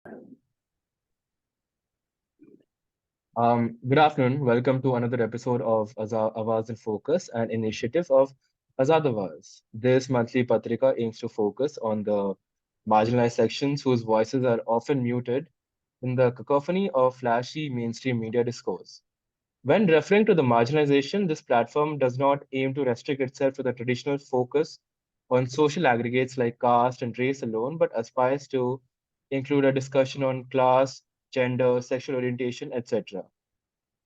Good afternoon. Welcome to another episode of Awaaz in Focus, an initiative of Azad Awaaz. This monthly patrika aims to focus on the marginalized sections whose voices are often muted in the cacophony of flashy mainstream media discourse. When referring to the marginalization, this platform does not aim to restrict itself to the traditional focus on social aggregates like caste and race alone, but aspires to include a discussion on class, gender, sexual orientation, etc.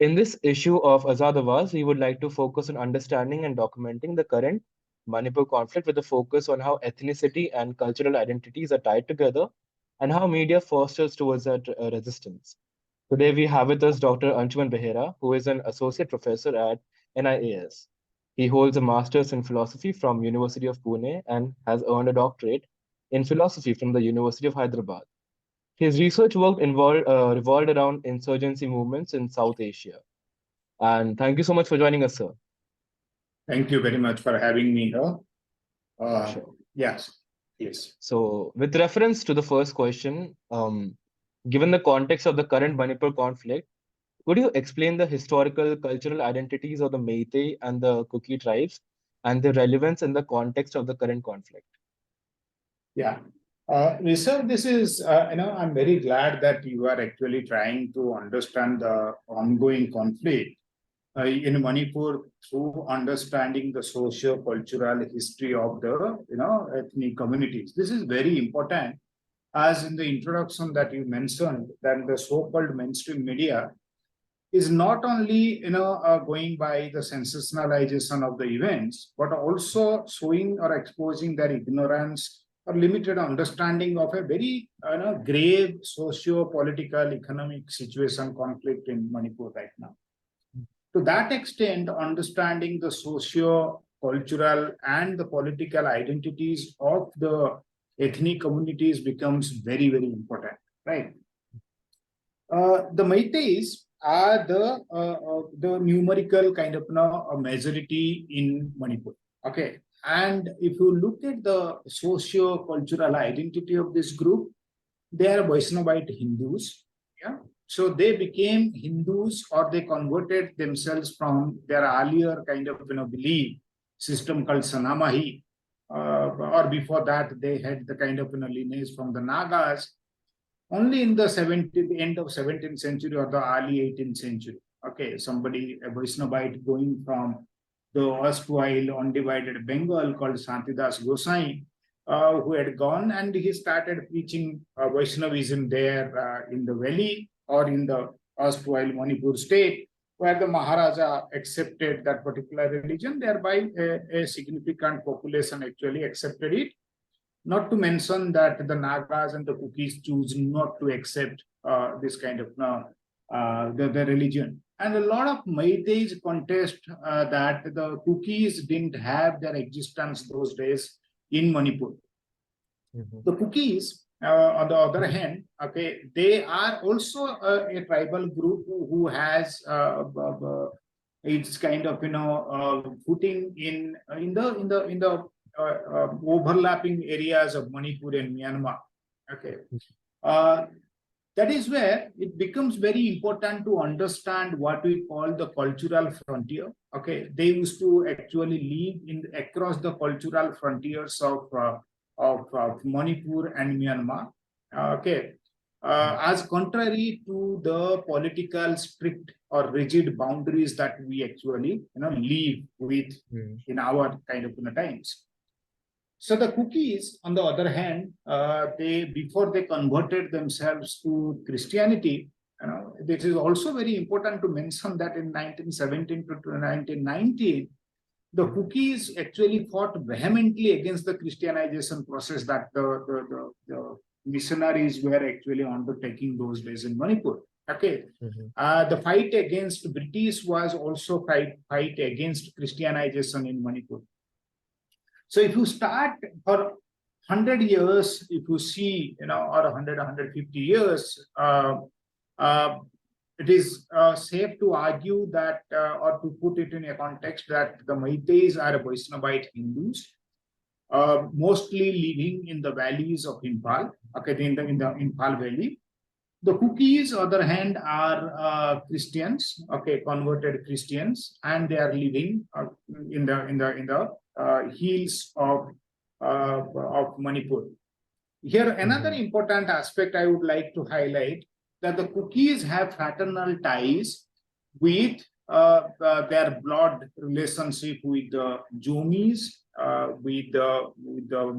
In this issue of Azad Awaz, we would like to focus on understanding and documenting the current Manipur conflict with a focus on how ethnicity and cultural identities are tied together and how media fosters towards that resistance. Today we have with us Dr. Anshuman Behera, who is an associate professor at NIAS. He holds a master's in philosophy from University of Pune and has earned a doctorate in philosophy from the University of Hyderabad. His research work revolved around insurgency movements in South Asia. And thank you so much for joining us, sir. Thank you very much for having me here. Sure. Yes. So, with reference to the first question, given the context of the current Manipur conflict, could you explain the historical cultural identities of the Meitei and the Kuki tribes and their relevance in the context of the current conflict? Yeah. Rishabh, this is, I'm very glad that you are actually trying to understand the ongoing conflict in Manipur through understanding the socio-cultural history of the, ethnic communities. This is very important, as in the introduction that you mentioned, that the so-called mainstream media is not only going by the sensationalization of the events, but also showing or exposing their ignorance or limited understanding of a very grave socio-political economic situation conflict in Manipur right now. To that extent, understanding the socio-cultural and the political identities of the ethnic communities becomes very, very important, right? The Meiteis are the numerical kind of a majority in Manipur. Okay, and if you look at the socio-cultural identity of this group, they are Vaishnavite Hindus. Yeah, so they became Hindus, or they converted themselves from their earlier kind of belief system called Sanamahi, or before that they had the kind of lineage from the Nagas. Only in the end of 17th century or the early 18th century, okay, somebody, a Vaishnavite going from the erstwhile undivided Bengal called Shantidas Gosai, who had gone and he started preaching Vaishnavism there in the valley or in the erstwhile Manipur state, where the Maharaja accepted that particular religion, thereby a significant population actually accepted it. Not to mention that the Nagas and the Kukis choose not to accept this kind of the religion. And a lot of Meiteis contest that the Kukis didn't have their existence those days in Manipur. Mm-hmm. The Kukis, on the other hand, okay, they are also a tribal group who has its kind of footing in the overlapping areas of Manipur and Myanmar. Okay, that is where it becomes very important to understand what we call the cultural frontier. Okay, they used to actually live across the cultural frontiers of Manipur and Myanmar. Okay, as contrary to the political strict or rigid boundaries that we actually live with in our kind of times. So the Kukis, on the other hand, before they converted themselves to Christianity, this is also very important to mention that in 1917 to 1919, the Kukis actually fought vehemently against the Christianization process that the missionaries were actually undertaking those days in Manipur. Okay, the fight against British was also fight against Christianization in Manipur. So if you start for 100 years, if you see, or 100, 150 years, it is safe to argue that, or to put it in a context, that the Meiteis are Vaishnavite Hindus, mostly living in the valleys of Imphal, okay, in the Imphal Valley, The Kukis, other hand, are Christians, okay, converted Christians, and they are living in the hills of Manipur. Here, another Mhm. important aspect I would like to highlight, that the Kukis have fraternal ties with their blood relationship with the Jomis, with the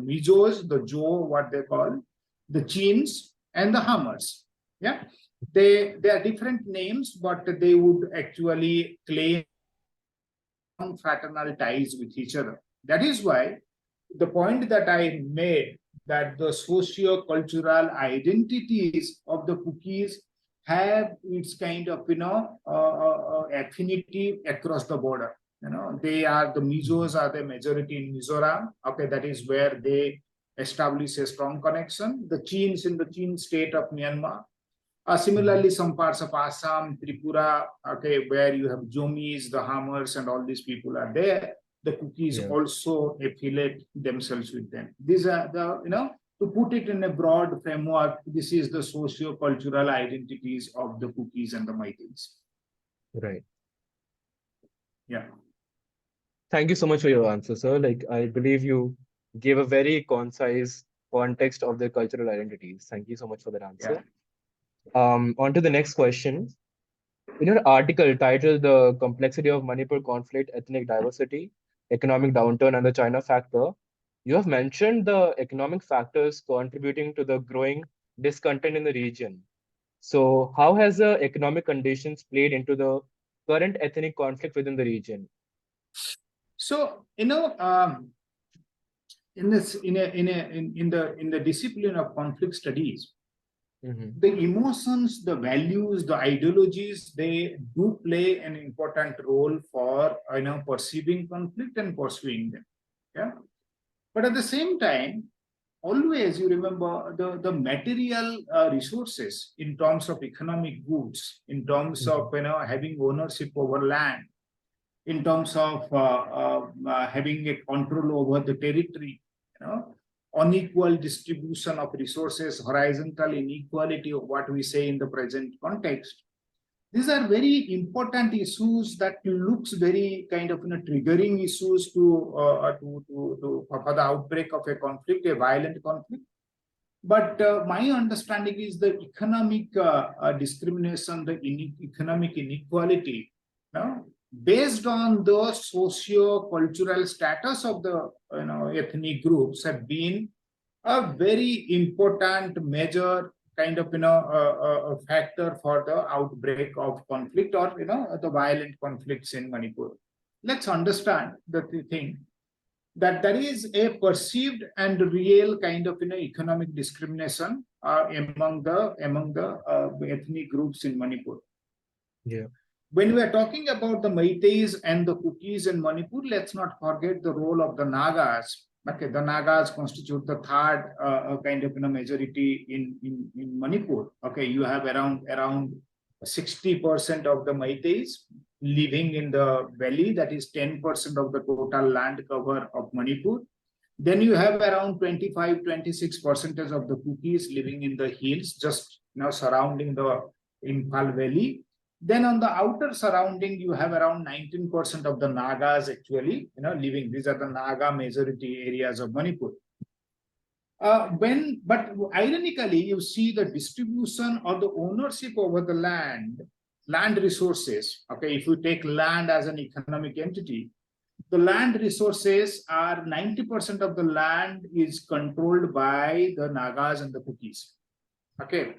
Mijos, the Jo, what they call, the Chins, and the Hammers. Yeah, they are different names, but they would actually claim fraternal ties with each other. That is why the point that I made, that the socio-cultural identities of the Kukis have its kind of affinity across the border. They are the Mizos are the majority in Mizoram. Okay, that is where they establish a strong connection. The Chins in the Chin state of Myanmar. Mhm. Similarly, some parts of Assam, Tripura, okay, where you have Jomis, the Hammers, and all these people are there. The Kukis Yeah. also affiliate themselves with them. These are to put it in a broad framework, this is the socio-cultural identities of the Kukis and the Meiteis. Right. Yeah. Thank you so much for your answer, sir. Like, I believe you gave a very concise context of their cultural identities. Thank you so much for that answer. Yeah. On to the next question. In your article titled The Complexity of Manipur Conflict, Ethnic Diversity, Economic Downturn, and the China Factor, you have mentioned the economic factors contributing to the growing discontent in the region. So, how has the economic conditions played into the current ethnic conflict within the region? So in this in the discipline of conflict studies, Hmm. the emotions, the values, the ideologies, they do play an important role for perceiving conflict and pursuing them. Yeah, but at the same time, always you remember the material resources in terms of economic goods, in terms of having ownership over land, in terms of having a control over the territory, unequal distribution of resources, horizontal inequality of what we say in the present context. These are very important issues that looks very kind of triggering issues for the outbreak of a conflict, a violent conflict. But my understanding is the economic discrimination, the economic inequality, based on the socio-cultural status of the ethnic groups, have been a very important major kind of a factor for the outbreak of conflict, or the violent conflicts in Manipur. Let's understand the thing, that there is a perceived and real kind of economic discrimination among the ethnic groups in Manipur. Yeah. When we are talking about the Meiteis and the Kukis in Manipur, let's not forget the role of the Nagas. Okay, the Nagas constitute the third kind of majority in Manipur. Okay, you have around 60% of the Meiteis living in the valley, that is 10% of the total land cover of Manipur. Then you have around 25-26% of the Kukis living in the hills, just surrounding the Imphal Valley. Then on the outer surrounding, you have around 19% of the Nagas actually, living. These are the Naga majority areas of Manipur. But ironically, you see the distribution or the ownership over the land resources. Okay, if you take land as an economic entity, the land resources are 90% of the land is controlled by the Nagas and the Kukis. Okay.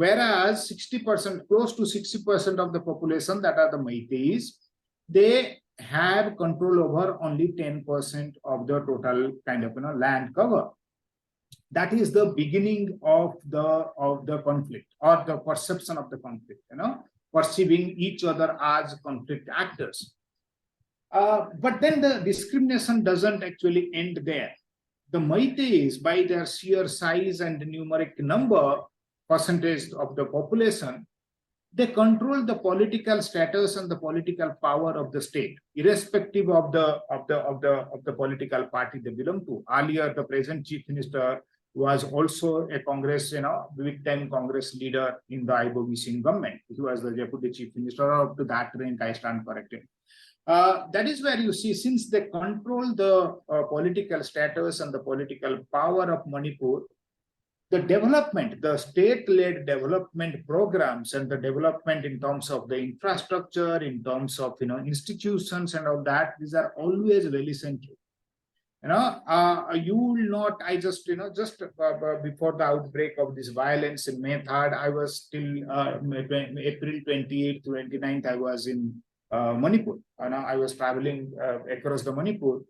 Whereas 60%, close to 60% of the population, that are the Meiteis, they have control over only 10% of the total kind of land cover. That is the beginning of the conflict, or the perception of the conflict, perceiving each other as conflict actors. But then the discrimination doesn't actually end there. The Meiteis, by their sheer size and numeric number, percentage of the population, they control the political status and the political power of the state, irrespective of the political party they belong to. Earlier, the present chief minister was also a Congress, big time Congress leader in the Ivory government. He was the deputy chief minister. Up to that rank, I stand corrected. That is where you see, since they control the political status and the political power of Manipur, the development, the state-led development programs and the development in terms of the infrastructure, in terms of institutions and all that, these are always very central. You will not. I just just before the outbreak of this violence in May 3rd, I was still April 28th, 29th, I was in Manipur. I was traveling across the Manipur.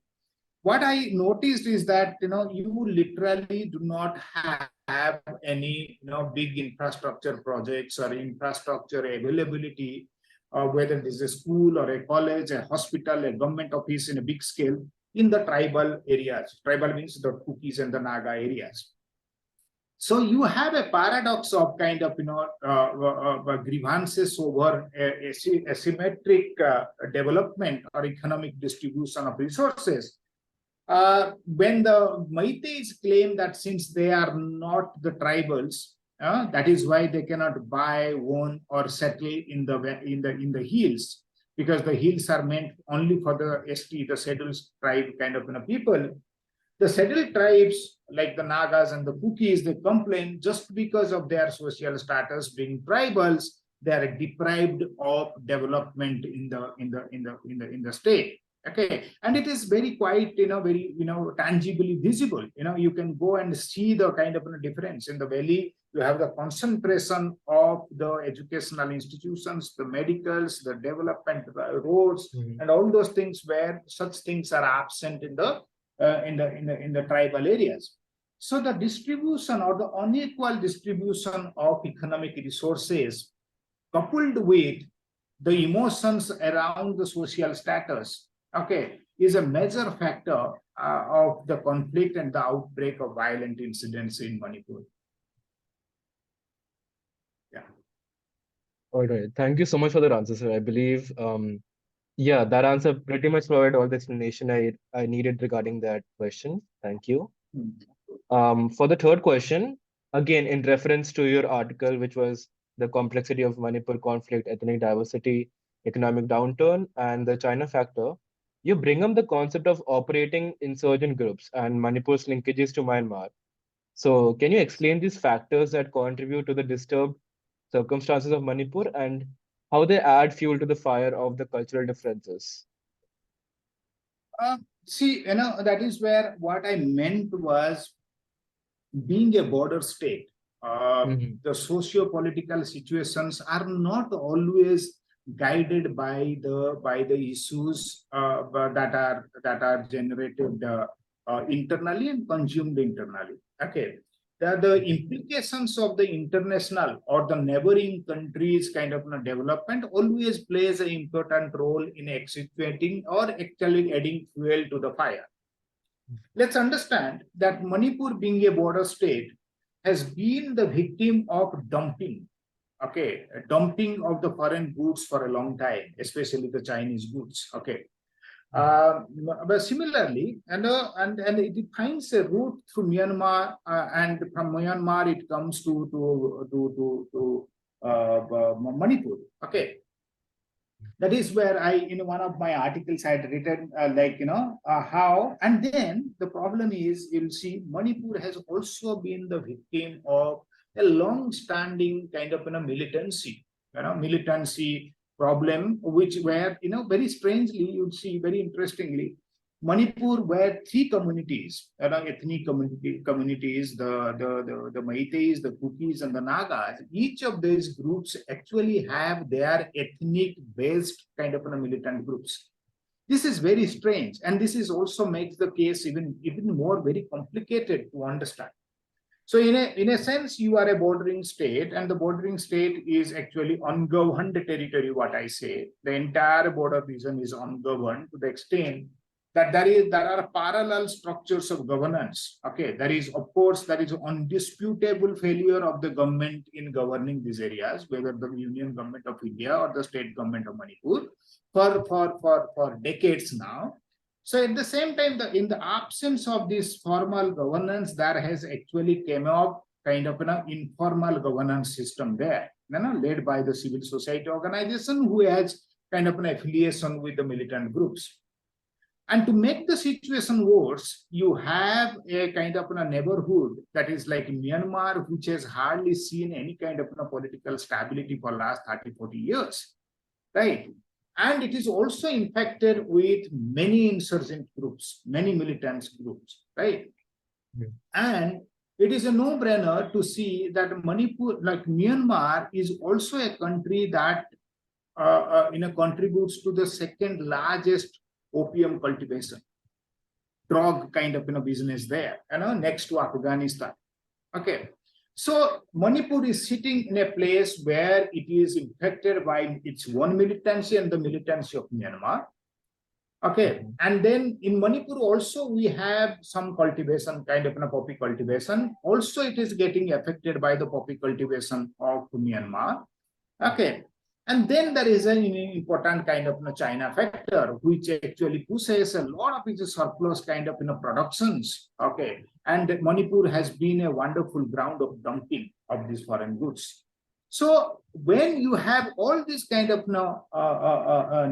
What I noticed is that you literally do not have any big infrastructure projects or infrastructure availability, whether it is a school or a college, a hospital, a government office in a big scale in the tribal areas. Tribal means the Kukis and the Naga areas. So you have a paradox of kind of grievances over asymmetric development or economic distribution of resources. When the Meiteis claim that since they are not the tribals, that is why they cannot buy, own, or settle in the hills, because the hills are meant only for the ST, the scheduled tribe kind of people. The settled tribes like the Nagas and the Kukis, they complain just because of their social status being tribals, they are deprived of development in the state. Okay, and it is very quite very tangibly visible. You can go and see the kind of difference in the valley. You have the concentration of the educational institutions, the medicals, the development roads, and all those things where such things are absent in the tribal areas. So the distribution or the unequal distribution of economic resources, coupled with the emotions around the social status, okay, is a major factor of the conflict and the outbreak of violent incidents in Manipur. Yeah. All right. Thank you so much for that answer, sir. I believe, yeah, that answer pretty much provided all the explanation I needed regarding that question. Thank you. For the third question, again, in reference to your article, which was the complexity of Manipur conflict, ethnic diversity, economic downturn, and the China factor, you bring up the concept of operating insurgent groups and Manipur's linkages to Myanmar. So, can you explain these factors that contribute to the disturbed circumstances of Manipur and how they add fuel to the fire of the cultural differences? See, that is where what I meant was, being a border state, the socio-political situations are not always guided by the issues that are generated internally and consumed internally. Okay, the implications of the international or the neighboring countries kind of development always plays an important role in accentuating or actually adding fuel to the fire. Let's understand that Manipur, being a border state, has been the victim of dumping. Okay, dumping of the foreign goods for a long time, especially the Chinese goods. Okay, but similarly, and it finds a route through Myanmar, and from Myanmar it comes to Manipur. Okay, that is where I, in one of my articles, I had written how, and then the problem is, you'll see Manipur has also been the victim of a long-standing kind of militancy problem, which where very strangely, you'll see very interestingly, Manipur were three communities, ethnic communities, the Meiteis, the Kukis, and the Nagas. Each of these groups actually have their ethnic-based kind of militant groups. This is very strange, and this is also makes the case even more very complicated to understand. So in a sense, you are a bordering state, and the bordering state is actually ungoverned territory, what I say. The entire border region is ungoverned to the extent that there are parallel structures of governance. Okay, there is undisputable failure of the government in governing these areas, whether the Union Government of India or the state government of Manipur, for decades now. So at the same time, in the absence of this formal governance, there has actually came up kind of an informal governance system there, led by the civil society organization who has kind of an affiliation with the militant groups. And to make the situation worse, you have a kind of a neighborhood that is like Myanmar, which has hardly seen any kind of political stability for last 30, 40 years, right? And it is also infected with many insurgent groups, many militant groups, right? Yeah. And it is a no-brainer to see that Manipur, like Myanmar, is also a country that contributes to the second largest opium cultivation, drug kind of business there, next to Afghanistan. Okay, so Manipur is sitting in a place where it is infected by its own militancy and the militancy of Myanmar. Okay, and then in Manipur also we have some cultivation, kind of poppy cultivation. Also, it is getting affected by the poppy cultivation of Myanmar. Okay, and then there is an important kind of China factor, which actually pushes a lot of its surplus kind of productions. Okay, and Manipur has been a wonderful ground of dumping of these foreign goods. So when you have all this kind of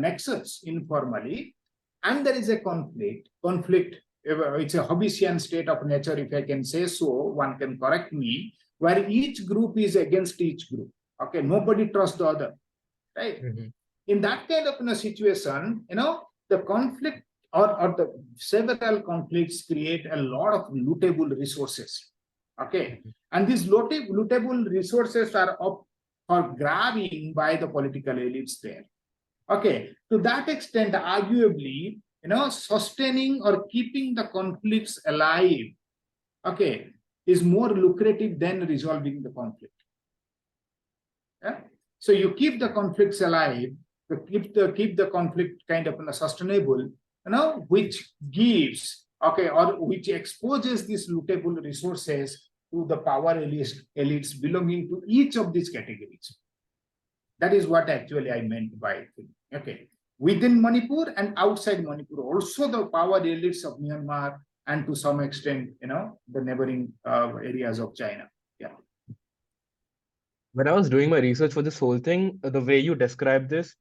nexus informally, and there is a conflict, it's a Hobbesian state of nature, if I can say so, one can correct me, where each group is against each group. Okay, nobody trusts the other, right? Mm-hmm. In that kind of situation, the conflict or the several conflicts create a lot of lootable resources. Okay, mm-hmm. And these lootable resources are up for grabbing by the political elites there. Okay, to that extent, arguably, sustaining or keeping the conflicts alive, okay, is more lucrative than resolving the conflict. Yeah? So you keep the conflicts alive, keep the conflict kind of sustainable, which gives, okay, or which exposes these lootable resources to the power elites belonging to each of these categories. That is what actually I meant by it. Okay, within Manipur and outside Manipur, also the power elites of Myanmar and to some extent, the neighboring areas of China. Yeah. When I was doing my research for this whole thing, the way you described this,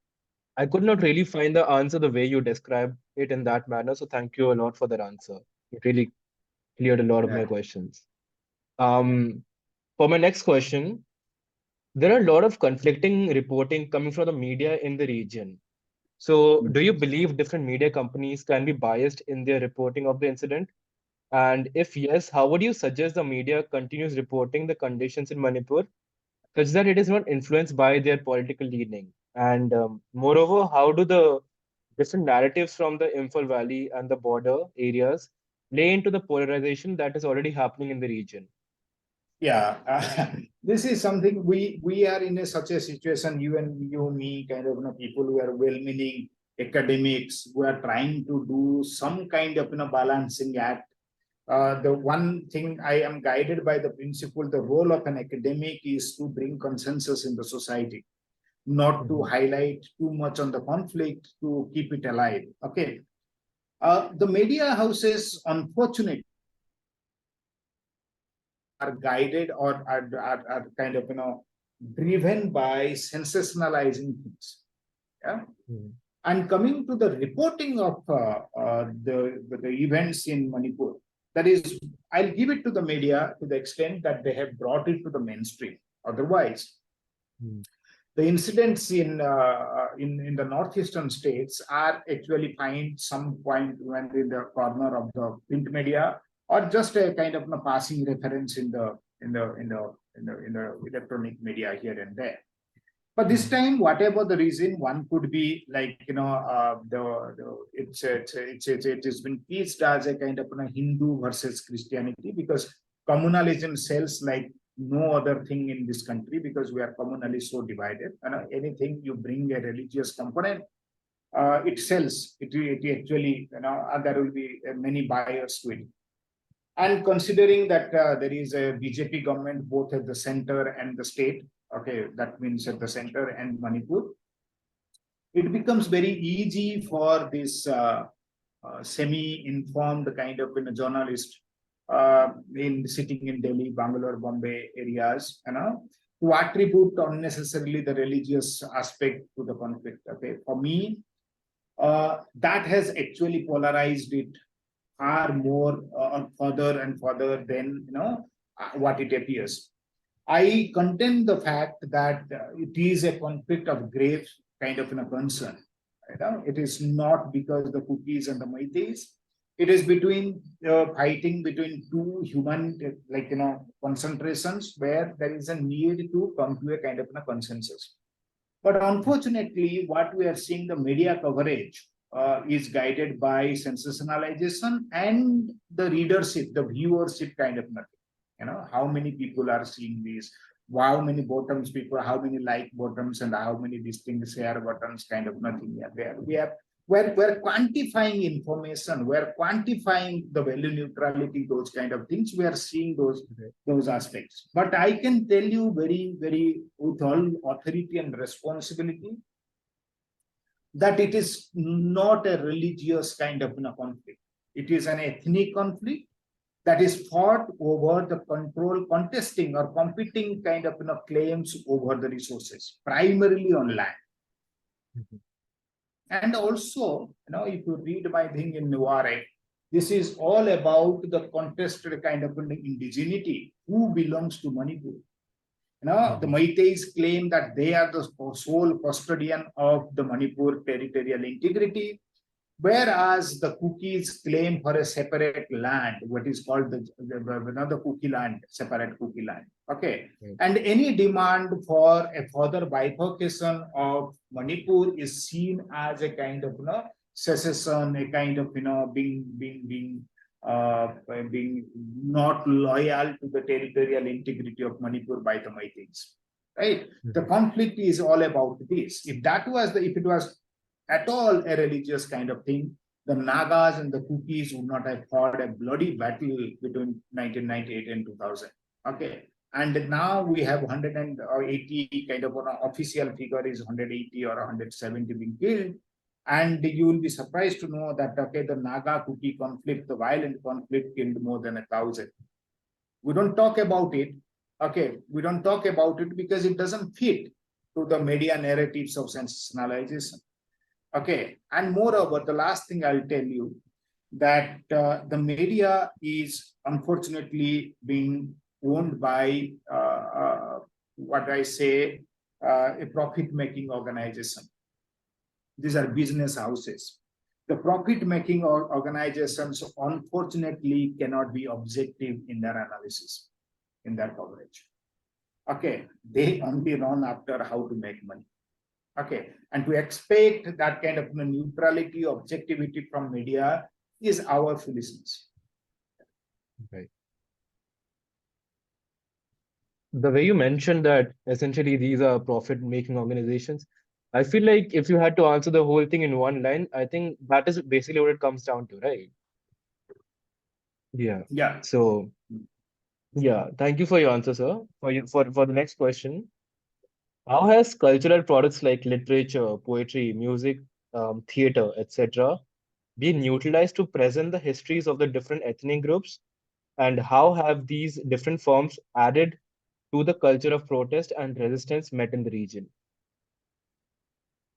I could not really find the answer the way you described it in that manner. So thank you a lot for that answer. It really cleared a lot of my questions. For my next question, there are a lot of conflicting reporting coming from the media in the region. So do you believe different media companies can be biased in their reporting of the incident? And if yes, how would you suggest the media continues reporting the conditions in Manipur such that it is not influenced by their political leaning? And moreover, how do the different narratives from the Imphal Valley and the border areas play into the polarization that is already happening in the region? Yeah, this is something we are in such a situation, you, me, kind of people who are well-meaning academics who are trying to do some kind of balancing act. The one thing I am guided by the principle, the role of an academic is to bring consensus in the society, not to highlight too much on the conflict, to keep it alive. Okay. The media houses, unfortunately, are guided or are kind of driven by sensationalizing things. Yeah. Mm-hmm. And coming to the reporting of the events in Manipur, that is, I'll give it to the media to the extent that they have brought it to the mainstream. Otherwise, the incidents in the northeastern states are actually find some point when in the corner of the print media, or just a kind of passing reference in the electronic media here and there. But this time, whatever the reason, one could be like it has been pitched as a kind of Hindu versus Christianity, because communalism sells like no other thing in this country, because we are communally so divided. And anything you bring a religious component, it sells. It actually, there will be many buyers to it. And considering that there is a BJP government both at the center and the state, okay, that means at the center and Manipur, it becomes very easy for this semi-informed kind of journalist in sitting in Delhi, Bangalore, Bombay areas, to attribute unnecessarily the religious aspect to the conflict. Okay, for me, that has actually polarized it far more further and further than what it appears. I contend the fact that it is a conflict of grave kind of concern. It is not because the Kukis and the Meiteis. It is between fighting between two human concentrations where there is a need to come to a kind of a consensus. But unfortunately, what we are seeing the media coverage is guided by sensationalization and the readership, the viewership kind of nothing. How many people are seeing this, how many bottoms people, how many like bottoms, and how many distinct share buttons kind of nothing. We're quantifying information, we're quantifying the value neutrality, those kind of things. We are seeing those aspects. But I can tell you very, very with all authority and responsibility that it is not a religious kind of conflict. It is an ethnic conflict that is fought over the control, contesting or competing kind of claims over the resources, primarily on land. Mm-hmm. And also, if you read my thing in Nuare, this is all about the contested kind of indigeneity, who belongs to Manipur. The Meiteis claim that they are the sole custodian of the Manipur territorial integrity, whereas the Kukis claim for a separate land, what is called the Kuki land, separate Kuki land. Okay. And any demand for a further bifurcation of Manipur is seen as a kind of secession, a kind of being not loyal to the territorial integrity of Manipur by the Meiteis. Right? Mm-hmm. The conflict is all about this. If it was at all a religious kind of thing, the Nagas and the Kukis would not have fought a bloody battle between 1998 and 2000. Okay. And now we have 180 kind of official figure is 180 or 170 being killed. And you will be surprised to know that, okay, the Naga-Kuki conflict, the violent conflict killed more than 1,000. We don't talk about it. Okay, we don't talk about it because it doesn't fit to the media narratives of sensationalization. Okay, and moreover, the last thing I'll tell you that the media is unfortunately being owned by what I say a profit-making organization. These are business houses. The profit-making organizations unfortunately cannot be objective in their analysis, in their coverage. Okay, they only run after how to make money. Okay, and to expect that kind of neutrality, objectivity from media is our foolishness. Right. The way you mentioned that essentially these are profit-making organizations, I feel like if you had to answer the whole thing in one line, I think that is basically what it comes down to, right? Yeah. Yeah. So, yeah, thank you for your answer, sir. For the next question, how has cultural products like literature, poetry, music, theater, etc., been utilized to present the histories of the different ethnic groups, and how have these different forms added to the culture of protest and resistance met in the region?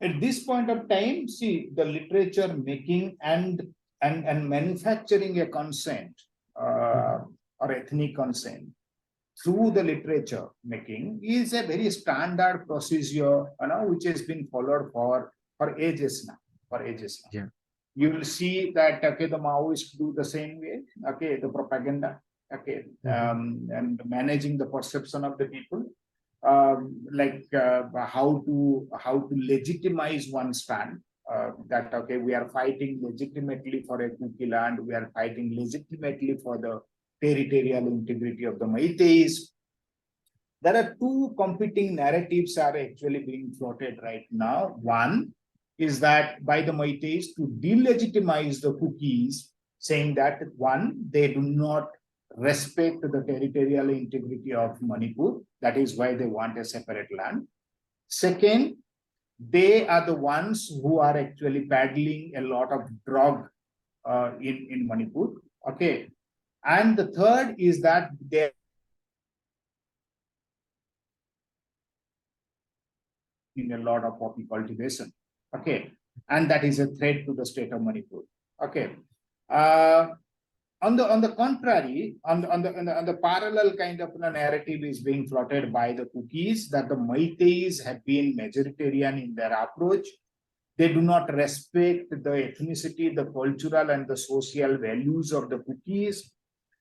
At this point of time, see, the literature making and manufacturing a consent or ethnic consent through the literature making is a very standard procedure, which has been followed for ages now. Yeah. You will see that, okay, the Maoists do the same way. Okay, the propaganda. Okay, and managing the perception of the people. How to legitimize one stand, that okay, we are fighting legitimately for a Kuki land, we are fighting legitimately for the territorial integrity of the Meiteis. There are two competing narratives are actually being floated right now. One is that by the Meiteis to delegitimize the Kukis, saying that one, they do not respect the territorial integrity of Manipur. That is why they want a separate land. Second, they are the ones who are actually peddling a lot of drug in Manipur. Okay, and the third is that there in a lot of poppy cultivation. Okay, and that is a threat to the state of Manipur. Okay. Uh, on the contrary, on the parallel kind of narrative is being floated by the Kukis that the Meiteis have been majoritarian in their approach. They do not respect the ethnicity, the cultural, and the social values of the Kukis.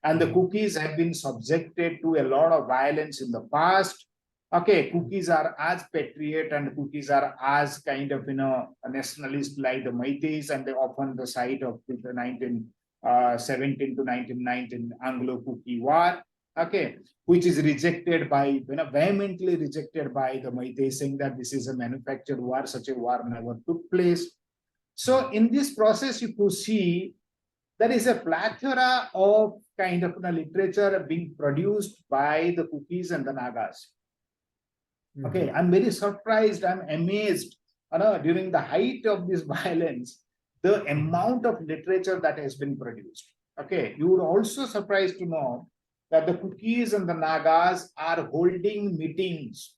And the Kukis have been subjected to a lot of violence in the past. Okay, Kukis are as patriot and Kukis are as kind of a nationalist like the Meiteis, and they often the site of the 1917 to 1919 Anglo-Kuki War. Okay, which is rejected by, vehemently rejected by the Meiteis, saying that this is a manufactured war, such a war never took place. So in this process, you could see there is a plethora of kind of literature being produced by the Kukis and the Nagas. Okay, I'm very surprised, I'm amazed, during the height of this violence, the amount of literature that has been produced. Okay, you would also surprised to know that the Kukis and the Nagas are holding meetings,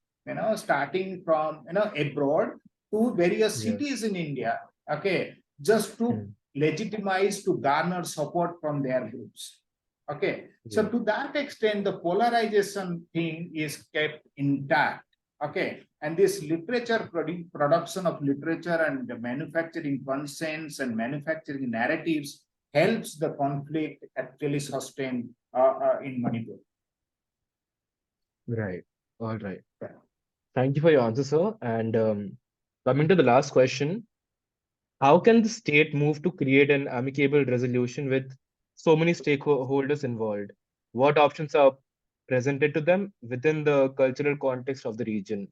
starting from, abroad to various cities in India, okay, just to legitimize, to garner support from their groups. Okay, so to that extent, the polarization thing is kept intact. Okay, and this literature production of literature and the manufacturing consents and manufacturing narratives helps the conflict actually sustain in Manipur. Right. All right. Thank you for your answer, sir. And coming to the last question, how can the state move to create an amicable resolution with so many stakeholders involved? What options are presented to them within the cultural context of the region?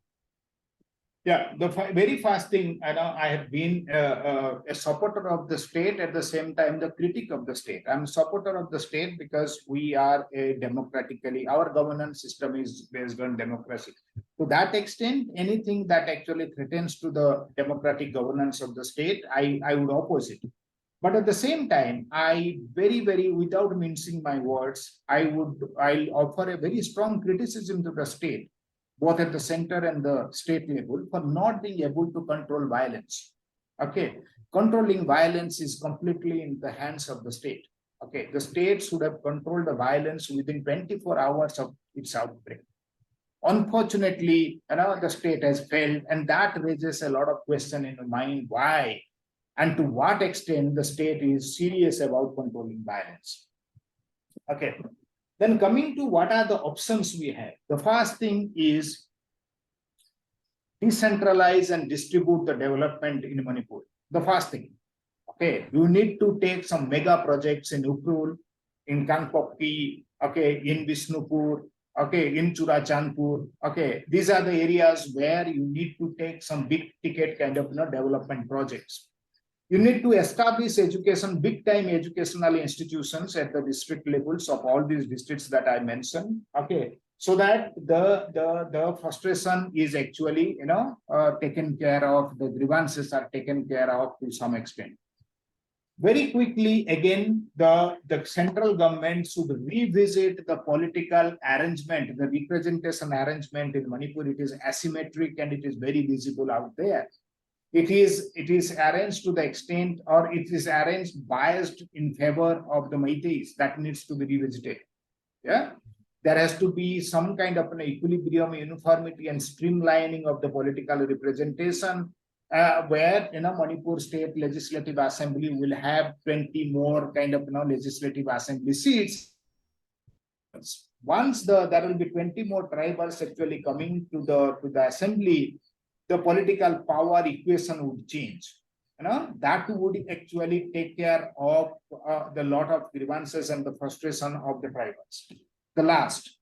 Yeah, the very first thing, I have been a supporter of the state, at the same time the critic of the state. I'm a supporter of the state because we are a democratically, our governance system is based on democracy. To that extent, anything that actually threatens to the democratic governance of the state, I would oppose it. But at the same time, I very, without mincing my words, I'll offer a very strong criticism to the state, both at the center and the state level, for not being able to control violence. Okay, controlling violence is completely in the hands of the state. Okay, the state should have controlled the violence within 24 hours of its outbreak. Unfortunately, the state has failed, and that raises a lot of question in the mind why and to what extent the state is serious about controlling violence. Okay, then coming to what are the options we have. The first thing is decentralize and distribute the development in Manipur. The first thing. Okay, you need to take some mega projects in Ukrul, in Kangpokpi, okay, in Visnupur, okay, in Churachandpur. Okay, these are the areas where you need to take some big ticket kind of development projects. You need to establish education, big time educational institutions at the district levels of all these districts that I mentioned. Okay, so that the frustration is actually taken care of, the grievances are taken care of to some extent. Very quickly, again, the central government should revisit the political arrangement, the representation arrangement in Manipur. It is asymmetric and it is very visible out there. It is arranged to the extent, or it is arranged biased in favor of the Meiteis. That needs to be revisited. Yeah, there has to be some kind of an equilibrium, uniformity, and streamlining of the political representation, where Manipur State Legislative Assembly will have 20 more kind of legislative assembly seats. Once there will be 20 more tribals actually coming to the assembly, the political power equation would change. That would actually take care of the lot of grievances and the frustration of the tribals. The last,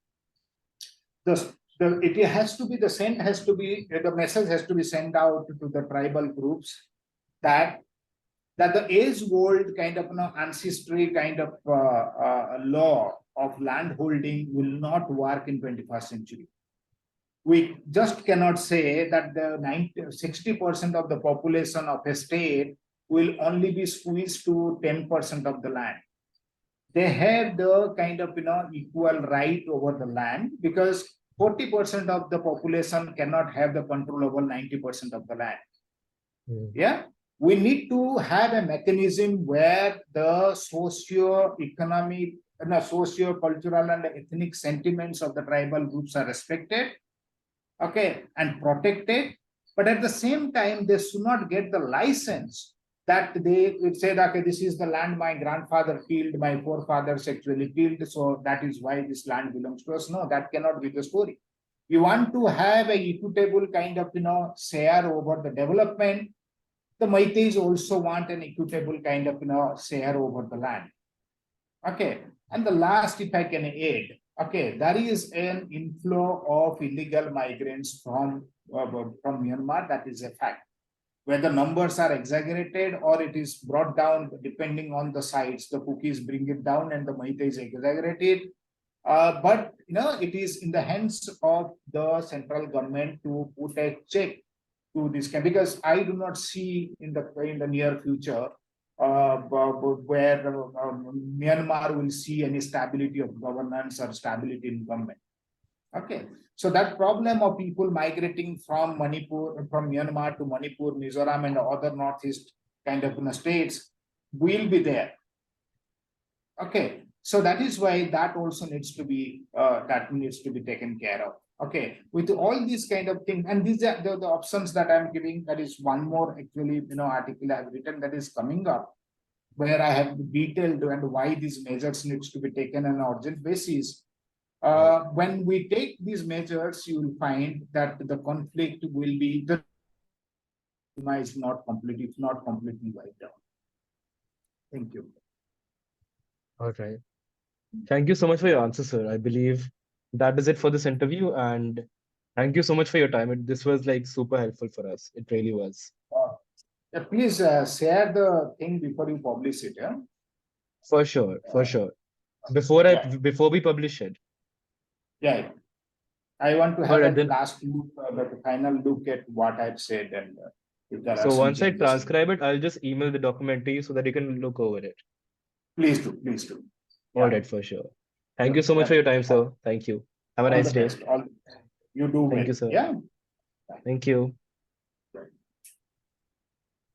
it has to be the message has to be sent out to the tribal groups that the age-old kind of ancestry kind of law of land holding will not work in 21st century. We just cannot say that the 60% of the population of a state will only be squeezed to 10% of the land. They have the kind of equal right over the land, because 40% of the population cannot have the control over 90% of the land. Yeah, we need to have a mechanism where the socio-economic, socio-cultural and ethnic sentiments of the tribal groups are respected, okay, and protected. But at the same time, they should not get the license that they would say that, okay, this is the land my grandfather tilled, my forefathers actually tilled, so that is why this land belongs to us. No, that cannot be the story. You want to have a equitable kind of share over the development. The Meiteis also want an equitable kind of share over the land. Okay, and the last, if I can add, okay, there is an inflow of illegal migrants from Myanmar. That is a fact. Whether numbers are exaggerated or it is brought down depending on the sites, the Kukis bring it down and the Meiteis exaggerate it. But it is in the hands of the central government to put a check to this, because I do not see in the near future where Myanmar will see any stability of governance or stability in government. Okay, so that problem of people migrating from Myanmar to Manipur, Mizoram, and other northeast kind of states will be there. Okay, so that is why that also needs to be taken care of. Okay, with all these kind of things, and these are the options that I'm giving. That is one more actually article I've written that is coming up, where I have detailed and why these measures needs to be taken on an urgent basis. When we take these measures, you will find that the conflict will be is not completely wiped out. Thank you. All right. Thank you so much for your answer, sir. I believe that is it for this interview. And thank you so much for your time. This was like super helpful for us. It really was. Yeah, please share the thing before you publish it. Yeah. For sure. For sure. Before we publish it. Yeah. I want to All have right, a then. last look, the final look at what I've said, and if there are So some once I changes. transcribe it, I'll just email the document to you so that you can look over it. Please do. Please do. All right, for sure. Thank you so much for your time, sir. Thank you. Have a All nice the day. best. You do Thank well. you, sir. Yeah. Thank you.